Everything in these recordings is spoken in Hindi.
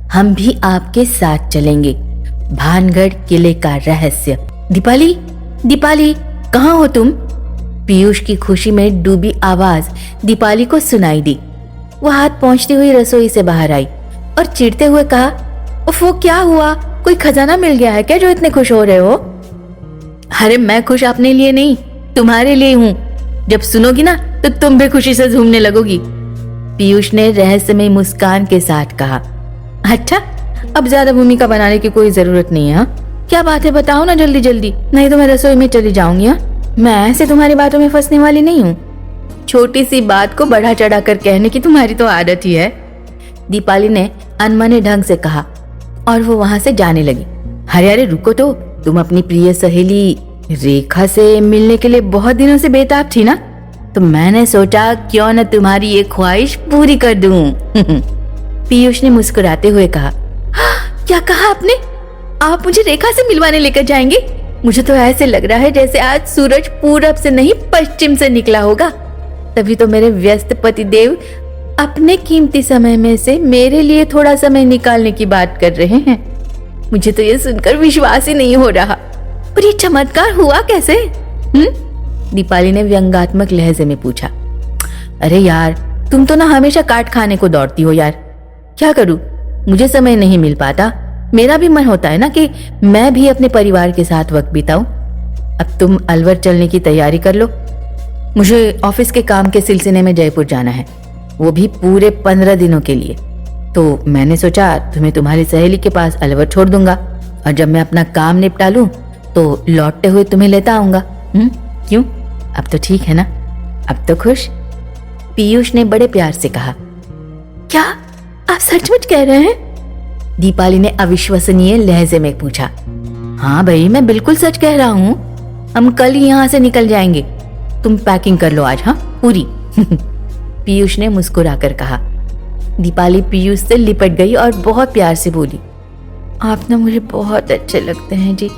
हम भी आपके साथ चलेंगे। भानगढ़ किले का रहस्य। दीपाली, दीपाली, कहाँ हो तुम? पीयूष की खुशी में डूबी आवाज दीपाली को सुनाई दी। वो हाथ पहुंचती हुई रसोई से बाहर आई और चिढ़ते हुए कहा, उफ, वो क्या हुआ? कोई खजाना मिल गया है क्या जो इतने खुश हो रहे हो? अरे मैं खुश अपने लिए नहीं, तुम्हारे लिए हूँ। जब सुनोगी ना तो तुम भी खुशी से झूमने लगोगी। पीयूष ने रहस्यमय मुस्कान के साथ कहा। अच्छा, अब ज्यादा भूमिका बनाने की कोई जरूरत नहीं है। हाँ, क्या बात है बताओ ना जल्दी जल्दी, नहीं तो मैं रसोई में चली जाऊंगी। हाँ, मैं ऐसे तुम्हारी बातों में फंसने वाली नहीं हूँ। छोटी सी बात को बढ़ा चढ़ा कर कहने की तुम्हारी तो आदत ही है, दीपाली ने अनमने ढंग से कहा और वो वहां से जाने लगी। अरे अरे रुको तो, तुम अपनी प्रिय सहेली रेखा से मिलने के लिए बहुत दिनों से बेताब थी ना, तो मैंने सोचा क्यों न तुम्हारी ये ख्वाहिश पूरी कर दूं। पीयूष ने मुस्कुराते हुए कहा। क्या कहा आपने? आप मुझे रेखा से मिलवाने लेकर जाएंगे? मुझे तो ऐसे लग रहा है जैसे आज सूरज पूरब से नहीं पश्चिम से निकला होगा। तभी तो मेरे व्यस्त पतिदेव अपने कीमती समय में से मेरे लिए थोड़ा समय निकालने की बात कर रहे हैं। मुझे तो ये सुनकर विश्वास ही नहीं हो रहा। पर ये चमत्कार हुआ कैसे? दीपाली ने व्यंग्यात्मक लहजे में पूछा। अरे यार, तुम तो ना हमेशा काट खाने को दौड़ती हो यार। क्या करूं, मुझे समय नहीं मिल पाता। मेरा भी मन होता है ना कि मैं भी अपने परिवार के साथ वक्त बिताऊं। अब तुम अलवर चलने की तैयारी कर लो। मुझे ऑफिस के काम के सिलसिले में जयपुर जाना है, वो भी पूरे 15 दिनों के लिए। तो मैंने सोचा तुम्हें तुम्हारी सहेली के पास अलवर छोड़ दूंगा और जब मैं अपना काम निपटा लूं तो लौटते हुए तुम्हें लेता आऊंगा। क्यों, अब तो ठीक है ना? अब तो खुश? पीयूष ने बड़े प्यार से कहा। क्या आप सचमुच कह रहे हैं? दीपाली ने अविश्वसनीय लहजे में पूछा। हाँ भाई, मैं बिल्कुल सच कह रहा हूँ। हम कल ही यहाँ से निकल जाएंगे। तुम पैकिंग कर लो आज, हाँ पूरी। पीयूष ने मुस्कुराकर कहा। दीपाली पीयूष से लिपट गई और बहुत प्यार से बोली, आप ना मुझे बहुत अच्छे लगते हैं जी।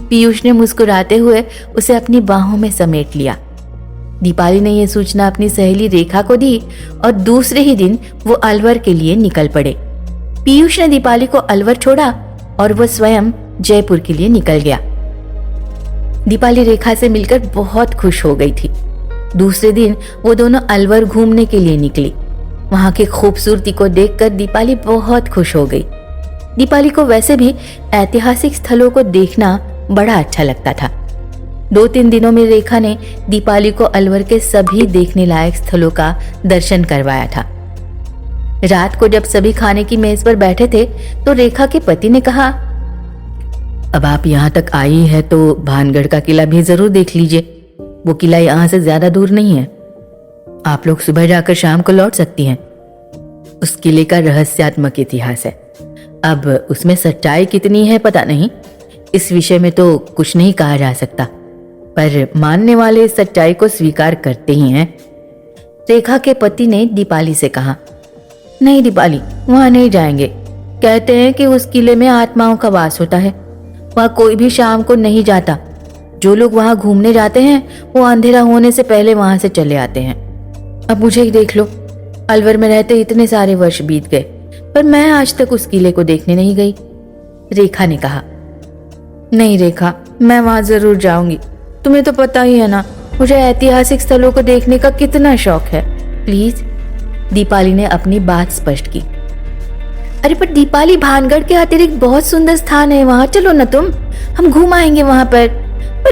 पीयूष ने मुस्कुराते हुए उसे अपनी बाहों में समेट लिया। दीपाली ने यह सूचना अपनी सहेली रेखा को दी और दूसरे ही दिन वो अलवर के लिए निकल पड़े। पीयूष ने दीपाली को अलवर छोड़ा और वो स्वयं जयपुर के लिए निकल गया। दीपाली रेखा से मिलकर बहुत खुश हो गई थी। दूसरे दिन वो दोनों अलवर घूमने के लिए निकली। वहां की खूबसूरती को देखकर दीपाली बहुत खुश हो गई। दीपाली को वैसे भी ऐतिहासिक स्थलों को देखना बड़ा अच्छा लगता था। 2-3 दिनों में रेखा ने दीपाली को अलवर के सभी देखने लायक स्थलों का दर्शन करवाया था। रात को जब सभी खाने की मेज पर बैठे थे तो रेखा के पति ने कहा, अब आप यहाँ तक आई है तो भानगढ़ का किला भी जरूर देख लीजिए। वो किला यहाँ से ज्यादा दूर नहीं है। आप लोग सुबह जाकर शाम को लौट सकती हैं। उस किले का रहस्यात्मक इतिहास है। अब उसमें सच्चाई कितनी है पता नहीं, इस विषय में तो कुछ नहीं कहा जा सकता, पर मानने वाले सच्चाई को स्वीकार करते ही हैं। रेखा के पति ने दीपाली से कहा, नहीं दीपाली, वहां नहीं जाएंगे। कहते हैं कि उस किले में आत्माओं का वास होता है। वहां कोई भी शाम को नहीं जाता। जो लोग वहां घूमने जाते हैं वो अंधेरा होने से पहले वहां से चले आते हैं। अब मुझे ही देख लो, अलवर में रहते इतने सारे वर्ष बीत गए, पर मैं आज तक उस किले को देखने नहीं गई। रेखा ने कहा, नहीं रेखा, मैं वहां जरूर जाऊंगी। तुम्हें तो पता ही है ना, मुझे ऐतिहासिक स्थलों को देखने का कितना शौक है। प्लीज। दीपाली ने अपनी बात स्पष्ट की। अरे पर दीपाली, भानगढ़ के अतिरिक्त बहुत सुंदर स्थान है, वहां चलो ना तुम, हम घूम आएंगे वहां पर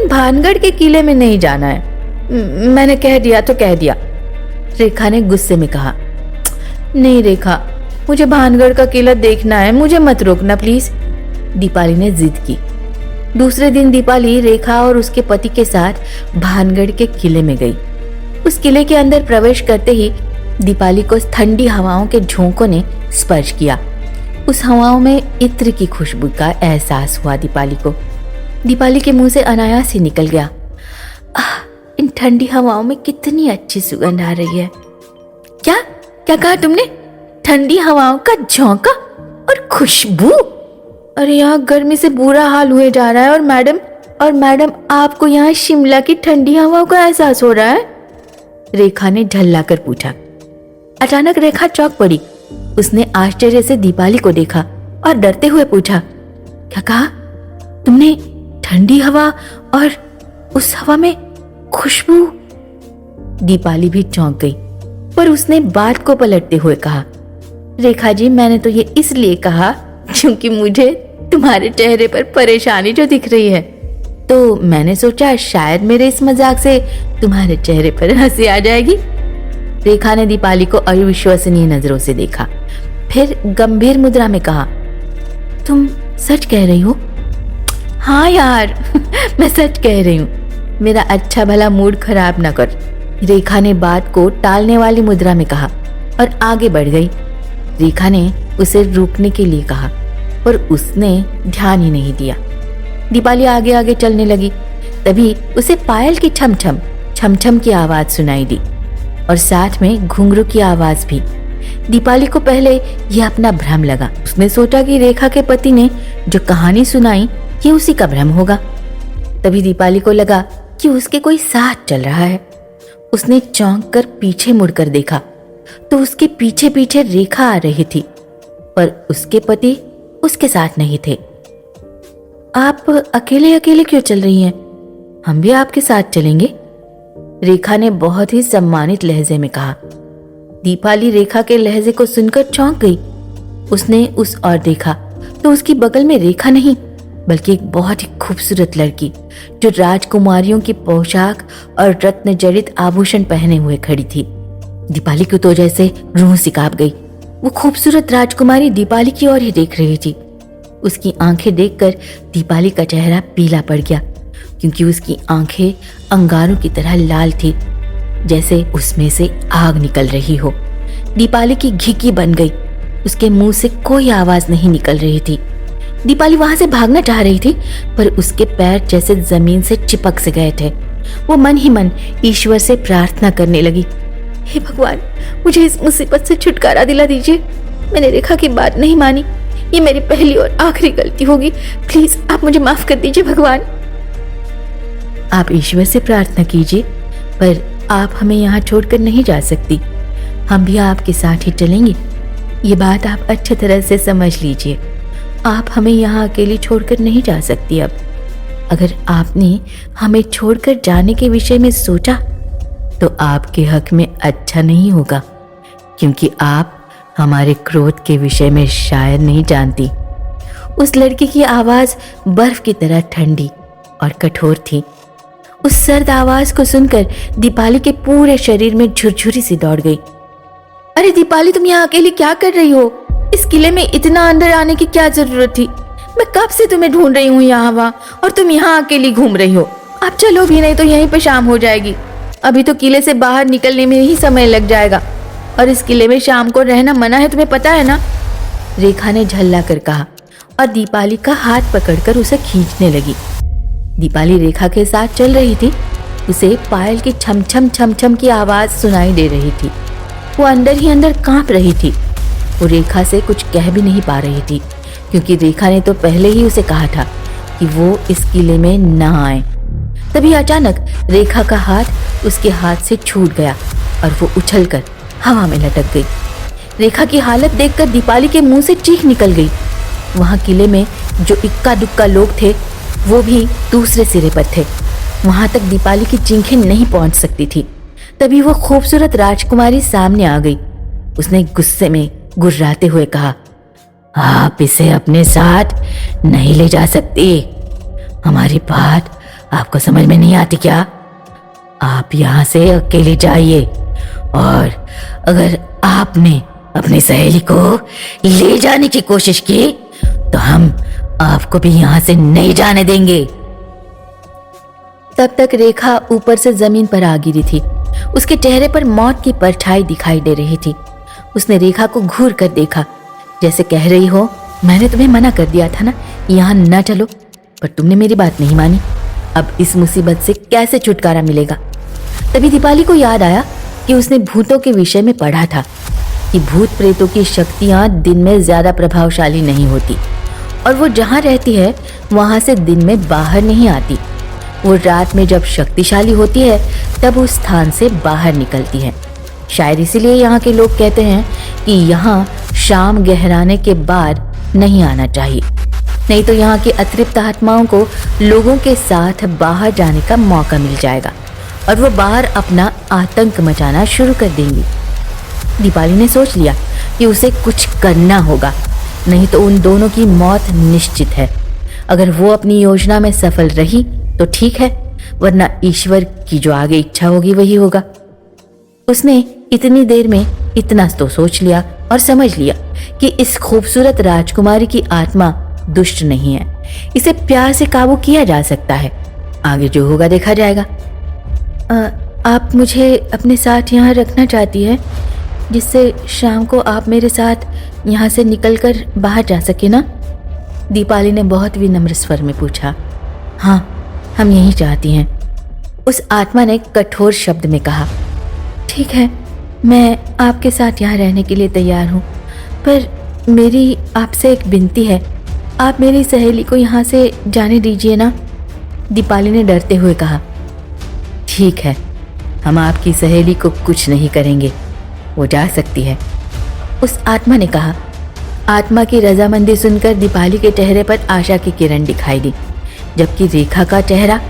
भानगढ़ के किले में नहीं जाना है। मैंने कह दिया तो कह दिया, रेखा ने गुस्से में कहा। नहीं रेखा, मुझे भानगढ़ का किला देखना है, मुझे मत रोकना प्लीज, दीपाली ने जिद की। दूसरे दिन दीपाली रेखा और उसके पति के साथ भानगढ़ के किले में गई। उस किले के अंदर प्रवेश करते ही दीपाली को ठंडी हवाओं के झोंकों ने स्पर्श किया। उस हवाओं में इत्र की खुशबू का एहसास हुआ दीपाली को। दीपाली के मुंह से अनायास ही निकल गया, इन ठंडी हवाओं में कितनी अच्छी सुगंध आ रही है। क्या क्या कहा तुमने? ठंडी हवाओं का झोंका और खुशबू? अरे यहाँ गर्मी से बुरा हाल हुए जा रहा है और मैडम आपको यहाँ शिमला की ठंडी हवाओं का एहसास हो रहा है? रेखा ने ढल्ला कर पूछा। अचानक रेखा चौंक पड़ी उसने आश्चर्य से दीपाली को देखा और डरते हुए पूछा, क्या कहा तुमने? ठंडी हवा और उस हवा में खुशबू? दीपाली भी चौंक गई, पर उसने बात को पलटते हुए कहा, रेखा जी, मैंने तो ये इसलिए कहा क्योंकि मुझे तुम्हारे चेहरे पर परेशानी जो दिख रही है, तो मैंने सोचा शायद मेरे इस मजाक से तुम्हारे चेहरे पर हंसी आ जाएगी। रेखा ने दीपाली को अविश्वसनीय नजरों से देखा, फिर गंभीर मुद्रा में कहा, तुम सच कह रही हो? हाँ यार मैं सच कह रही हूँ, मेरा अच्छा भला मूड खराब ना कर। रेखा ने बात को टालने वाली मुद्रा में कहा और आगे बढ़ गई। रेखा ने उसे रुकने के लिए कहा, पर उसने ध्यान ही नहीं दिया। दीपाली आगे आगे चलने लगी। तभी उसे पायल की छम छम छम छम की आवाज सुनाई दी और साथ में घुंघरू की आवाज भी। दीपाली को पहले यह अपना भ्रम लगा। उसने सोचा कि रेखा के पति ने जो कहानी सुनाई ये उसी का भ्रम होगा। तभी दीपाली को लगा कि उसके कोई साथ चल रहा है। उसने चौंक कर पीछे मुड़कर देखा तो उसके पीछे पीछे रेखा आ रही थी, पर उसके पति उसके साथ नहीं थे। आप अकेले अकेले क्यों चल रही हैं? हम भी आपके साथ चलेंगे, रेखा ने बहुत ही सम्मानित लहजे में कहा। दीपाली रेखा के लहजे को सुनकर चौंक गई। उसने उस ओर देखा तो उसकी बगल में रेखा नहीं बल्कि एक बहुत ही खूबसूरत लड़की जो राजकुमारियों की पोशाक और रत्न जड़ित आभूषण पहने हुए खड़ी थी। दीपाली को तो जैसे रूह सिकाब गई। वो खूबसूरत राजकुमारी दीपाली की ओर ही देख रही थी। उसकी आंखें देखकर दीपाली का चेहरा पीला पड़ गया, क्योंकि उसकी आंखें अंगारों की तरह लाल थी, जैसे उसमें से आग निकल रही हो। दीपाली की घिकी बन गई। उसके मुंह से कोई आवाज नहीं निकल रही थी। दीपाली वहां से भागना चाह रही थी, पर उसके पैर जैसे जमीन से चिपक से गए थे। वो मन ही मन ईश्वर से प्रार्थना करने लगी, हे भगवान, मुझे इस मुसीबत से छुटकारा दिला दीजिए। मैंने रेखा की बात नहीं मानी, ये मेरी पहली और आखिरी गलती होगी। प्लीज आप मुझे माफ कर दीजिए भगवान। आप ईश्वर से प्रार्थना कीजिए, पर आप हमें यहाँ छोड़कर नहीं जा सकती। हम भी आपके साथ ही चलेंगे। ये बात आप अच्छी तरह से समझ लीजिए। आप हमें यहाँ अकेली छोड़कर नहीं जा सकती। अब अगर आपने हमें छोड़कर जाने के विषय में सोचा तो आपके हक में अच्छा नहीं होगा, क्योंकि आप हमारे क्रोध के विषय में शायद नहीं जानती। उस लड़की की आवाज बर्फ की तरह ठंडी और कठोर थी। उस सर्द आवाज को सुनकर दीपाली के पूरे शरीर में झुरझुरी सी दौड़ गई। अरे दीपाली, तुम यहाँ अकेली क्या कर रही हो? इस किले में इतना अंदर आने की क्या जरूरत थी? मैं कब से तुम्हें ढूंढ रही हूँ यहाँ वहाँ, और तुम यहाँ अकेली घूम रही हो। अब चलो भी, नहीं तो यहीं पे शाम हो जाएगी। अभी तो किले से बाहर निकलने में ही समय लग जाएगा, और इस किले में शाम को रहना मना है, तुम्हें पता है ना? रेखा ने झल्ला कर कहा और दीपाली का हाथ पकड़कर उसे खींचने लगी। दीपाली रेखा के साथ चल रही थी। उसे पायल की छम छम छम छम की आवाज सुनाई दे रही थी। वो अंदर ही अंदर कांप रही थी। वो रेखा से कुछ कह भी नहीं पा रही थी, क्योंकि रेखा ने तो पहले ही उसे कहा था कि वो इस किले में न आए। तभी अचानक रेखा का हाथ उसके हाथ से छूट गया और वो उछलकर हवा में लटक गई। रेखा की हालत देखकर दीपाली के मुंह से चीख निकल गई। वहां किले में जो इक्का दुक्का लोग थे वो भी दूसरे सिरे पर थे। वहां तक दीपाली की चीखें नहीं पहुंच सकती थी। तभी वो खूबसूरत राजकुमारी सामने आ गई। उसने गुस्से में गुर्राते हुए कहा, आप इसे अपने साथ नहीं ले जा सकती। हमारी बात आपको समझ में नहीं आती क्या? आप यहाँ से अकेले जाइए, और अगर आपने अपनी सहेली को ले जाने की कोशिश की तो हम आपको भी यहाँ से नहीं जाने देंगे। तब तक रेखा ऊपर से जमीन पर आ गिरी थी। उसके चेहरे पर मौत की परछाई दिखाई दे रही थी। उसने रेखा को घूर कर देखा, जैसे कह रही हो, मैंने तुम्हें मना कर दिया था ना यहाँ न चलो, पर तुमने मेरी बात नहीं मानी। अब इस मुसीबत से कैसे छुटकारा मिलेगा? तभी दीपाली को याद आया कि उसने भूतों के विषय में पढ़ा था कि भूत प्रेतों की शक्तियां दिन में ज्यादा प्रभावशाली नहीं होती, और वो जहाँ रहती है वहां से दिन में बाहर नहीं आती। वो रात में जब शक्तिशाली होती है तब उस स्थान से बाहर निकलती है। शायद इसीलिए यहाँ के लोग कहते हैं कि यहाँ शाम गहराने के बाद नहीं आना चाहिए, नहीं तो यहाँ की अतृप्त आत्माओं को लोगों के साथ बाहर जाने का मौका मिल जाएगा और वो बाहर अपना आतंक मचाना शुरू कर देंगी। दीपाली ने सोच लिया कि उसे कुछ करना होगा, नहीं तो उन दोनों की मौत निश्चित है। अगर वो अपनी योजना में सफल रही तो ठीक है, वरना ईश्वर की जो आगे इच्छा होगी वही होगा। उसने इतनी देर में इतना तो सोच लिया और समझ लिया कि इस खूबसूरत राजकुमारी की आत्मा दुष्ट नहीं है, इसे प्यार से काबू किया जा सकता है। आगे जो होगा देखा जाएगा। आप मुझे अपने साथ यहाँ रखना चाहती है, जिससे शाम को आप मेरे साथ यहाँ से निकलकर बाहर जा सके ना? दीपाली ने बहुत विनम्र स्वर में पूछा। हाँ, हम यही चाहती हैं, उस आत्मा ने कठोर शब्द में कहा। ठीक है, मैं आपके साथ यहाँ रहने के लिए तैयार हूँ, पर मेरी आपसे एक विनती है, आप मेरी सहेली को यहाँ से जाने दीजिए ना। दीपाली ने डरते हुए कहा। ठीक है, हम आपकी सहेली को कुछ नहीं करेंगे, वो जा सकती है, उस आत्मा ने कहा। आत्मा की रजामंदी सुनकर दीपाली के चेहरे पर आशा की किरण दिखाई दी, जबकि रेखा का चेहरा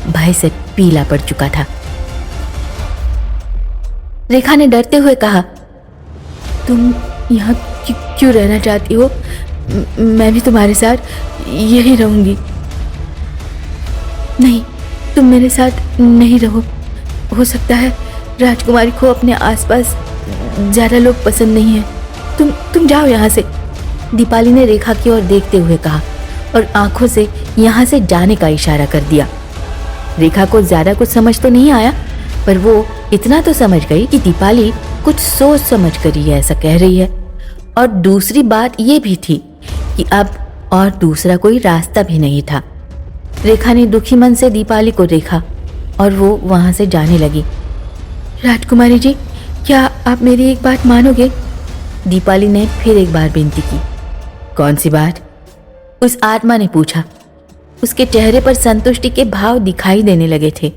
भय से पीला पड़ चुका था। रेखा ने डरते हुए कहा, तुम यहाँ क्यों रहना चाहती हो? मैं भी तुम्हारे साथ यहीं रहूंगी। नहीं, तुम मेरे साथ नहीं रहो, हो सकता है राजकुमारी को अपने आसपास ज्यादा लोग पसंद नहीं है। तुम जाओ यहाँ से, दीपाली ने रेखा की ओर देखते हुए कहा और आंखों से यहाँ से जाने का इशारा कर दिया। रेखा को ज्यादा कुछ समझ तो नहीं आया, पर वो इतना तो समझ गई कि दीपाली कुछ सोच समझ कर ही ऐसा कह रही है। और दूसरी बात ये भी थी कि अब और दूसरा कोई रास्ता भी नहीं था। रेखा ने दुखी मन से दीपाली को देखा और वो वहां से जाने लगी। राजकुमारी जी, क्या आप मेरी एक बात मानोगे? दीपाली ने फिर एक बार विनती की। कौन सी बात? उस आत्मा ने पूछा। उसके चेहरे पर संतुष्टि के भाव दिखाई देने लगे थे।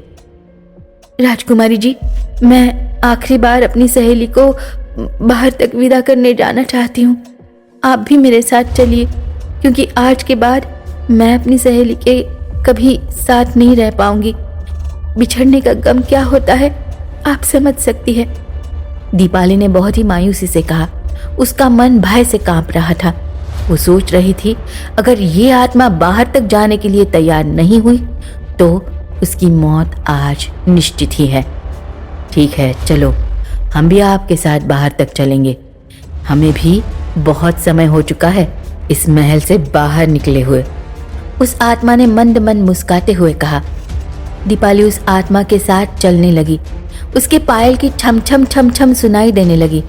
राजकुमारी जी, मैं आखिरी बार अपनी सहेली को बाहर तक विदा करने जाना चाहती हूँ। आप भी मेरे साथ चलिए, क्योंकि आज के बाद मैं अपनी सहेली के कभी साथ नहीं रह पाऊंगी। बिछड़ने का गम क्या होता है आप समझ सकती है। दीपाली ने बहुत ही मायूसी से कहा। उसका मन भय से कांप रहा था। वो सोच रही थी, अगर ये आत्मा बाहर तक जाने के लिए तैयार नहीं हुई तो उसकी मौत आज निश्चित ही है। ठीक है, चलो, हम भी आपके साथ बाहर तक चलेंगे। हमें भी बहुत समय हो चुका है इस महल से बाहर निकले हुए, उस आत्मा ने मंद मंद मुस्कुराते हुए कहा। दीपाली उस आत्मा के साथ चलने लगी। उसके पायल की छम छम छम छम सुनाई देने लगी।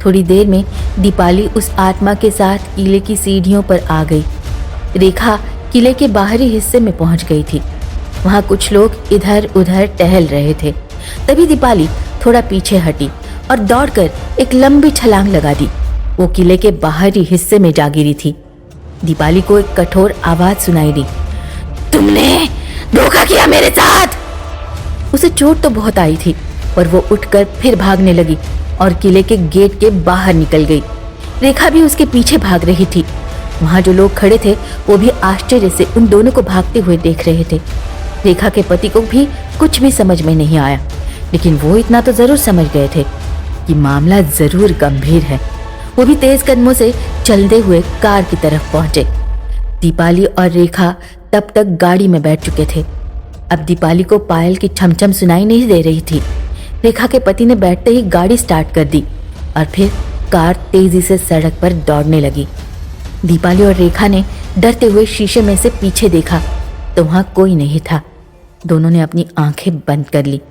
थोड़ी देर में दीपाली उस आत्मा के साथ किले की सीढ़ियों पर आ गई। रेखा किले के बाहरी हिस्से में पहुंच गई थी। वहां कुछ लोग इधर उधर टहल रहे थे। तभी दीपाली थोड़ा पीछे हटी और दौड़कर एक लंबी छलांग लगा दी। वो किले के बाहरी हिस्से में जा गिरी थी। दीपाली को एक कठोर आवाज सुनाई दी। तुमने धोखा किया मेरे साथ। उसे चोट तो बहुत आई थी, पर वो उठकर फिर भागने लगी और किले के गेट के बाहर निकल गई। रेखा भी उसके पीछे भाग रही थी। वहां जो लोग खड़े थे वो भी आश्चर्य से उन दोनों को भागते हुए देख रहे थे। रेखा के पति को भी कुछ भी समझ में नहीं आया, लेकिन वो इतना तो जरूर समझ गए थे कि मामला जरूर गंभीर है। वो भी तेज कदमों से चलते हुए कार की तरफ पहुंचे। दीपाली और रेखा तब तक गाड़ी में बैठ चुके थे। अब दीपाली को पायल की छमछम सुनाई नहीं दे रही थी। रेखा के पति ने बैठते ही गाड़ी स्टार्ट कर दी और फिर कार तेजी से सड़क पर दौड़ने लगी। दीपाली और रेखा ने डरते हुए शीशे में से पीछे देखा तो वहां कोई नहीं था। दोनों ने अपनी आंखें बंद कर ली।